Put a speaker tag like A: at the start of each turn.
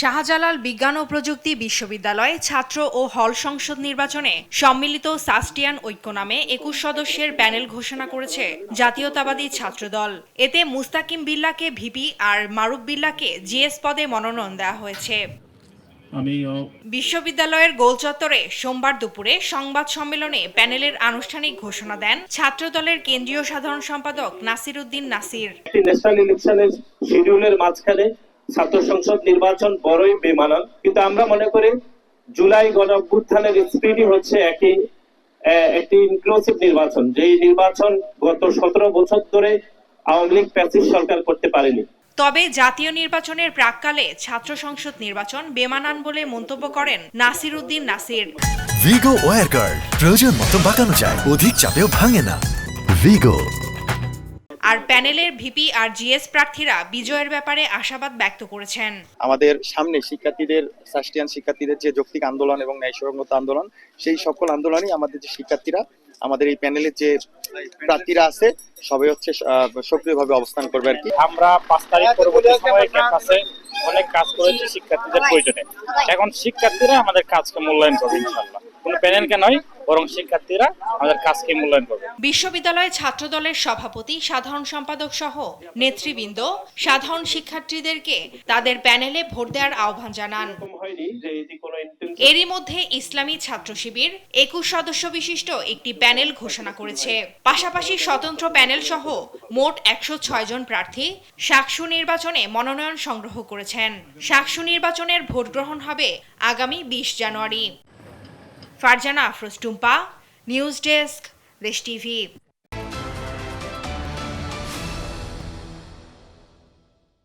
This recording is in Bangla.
A: শাহজালাল বিজ্ঞান ও প্রযুক্তি বিশ্ববিদ্যালয়ে ছাত্র ও হল সংসদ নির্বাচনে সম্মিলিত সাস্টিয়ান ঐক্য নামে ২১ সদস্যের প্যানেল ঘোষণা করেছে জাতীয়তাবাদী ছাত্রদল। এতে মুস্তাকিম বিল্লাহকে ভিপি আর মারুফ বিল্লাহকে জিএস পদে মনোনয়ন দেওয়া হয়েছে। বিশ্ববিদ্যালয়ের গোল চত্বরে সোমবার দুপুরে সংবাদ সম্মেলনে প্যানেলের আনুষ্ঠানিক ঘোষণা দেন ছাত্রদলের কেন্দ্রীয় সাধারণ সম্পাদক নাসির উদ্দিন নাসির।
B: ন্যাশনাল ইলেকশনের শিডিউলের মাঝখানে ছাত্র সংসদ নির্বাচন বড়ই বেমানান, কিন্তু আমরা মনে করি জুলাই গণঅভ্যুত্থানের স্পিডই হচ্ছে একটি ইনক্লুসিভ নির্বাচন, যেই নির্বাচন গত ১৭ বছর ধরে আওয়ামী লীগ ফ্যাসিস্ট সরকার করতে পারেনি।
A: তবে জাতীয় নির্বাচনের প্রাক্কালে ছাত্র সংসদ নির্বাচন বেমানান বলে মন্তব্য করেন নাসির উদ্দিন নাসির।
C: ভিগো ওয়্যার গার্ড প্রয়োজন মতো বাঁকানো যায়, অধিক চাপেও ভাঙে না। ভিগো।
A: আর প্যানেলের ভিপি আর জিএস প্রার্থীরা বিজয়ের ব্যাপারে আশাবাদ ব্যক্ত করেছেন।
D: আমাদের সামনে সাস্টিয়ান শিক্ষার্থীদের যে যৌক্তিক আন্দোলন এবং ন্যায়সঙ্গত আন্দোলন, সেই সকল আন্দোলনই আমাদের যে শিক্ষার্থীরা, আমাদের এই প্যানেলের যে প্রার্থীরা আছে, সবাই হচ্ছে সক্রিয়ভাবে অবস্থান করবে আর কি।
E: আমরা ৫ তারিখ পরবর্তী সময়ে ক্যাম্পাসে অনেক কাজ করেছি শিক্ষার্থীদের প্রয়োজনে। এখন শিক্ষার্থীরা আমাদের কাজকে মূল্যায়ন করবে ইনশাআল্লাহ, কোনো প্যানেলকে নয়, বরং শিক্ষার্থীরা আমাদের কাজকে মূল্যায়ন করবে।
A: বিশ্ববিদ্যালয় ছাত্রদলের সভাপতি, সাধারণ সম্পাদক সহ নেতৃবৃন্দ সাধারণ শিক্ষার্থীদেরকে তাদের প্যানেলে ভোট দেওয়ার আহ্বান জানান। এরই মধ্যে ইসলামী ছাত্র শিবির ২১ সদস্য বিশিষ্ট একটি প্যানেল ঘোষণা করেছে। পাশাপাশি স্বতন্ত্র প্যানেল সহ মোট ১০৬ জন প্রার্থী শাকসু নির্বাচনে মনোনয়ন সংগ্রহ করেছেন। শাকসু নির্বাচনের ভোট গ্রহণ হবে আগামী ২০ জানুয়ারি। ফারজানা আফরোজ টুম্পা, নিউজ ডেস্ক, দেশ টিভি।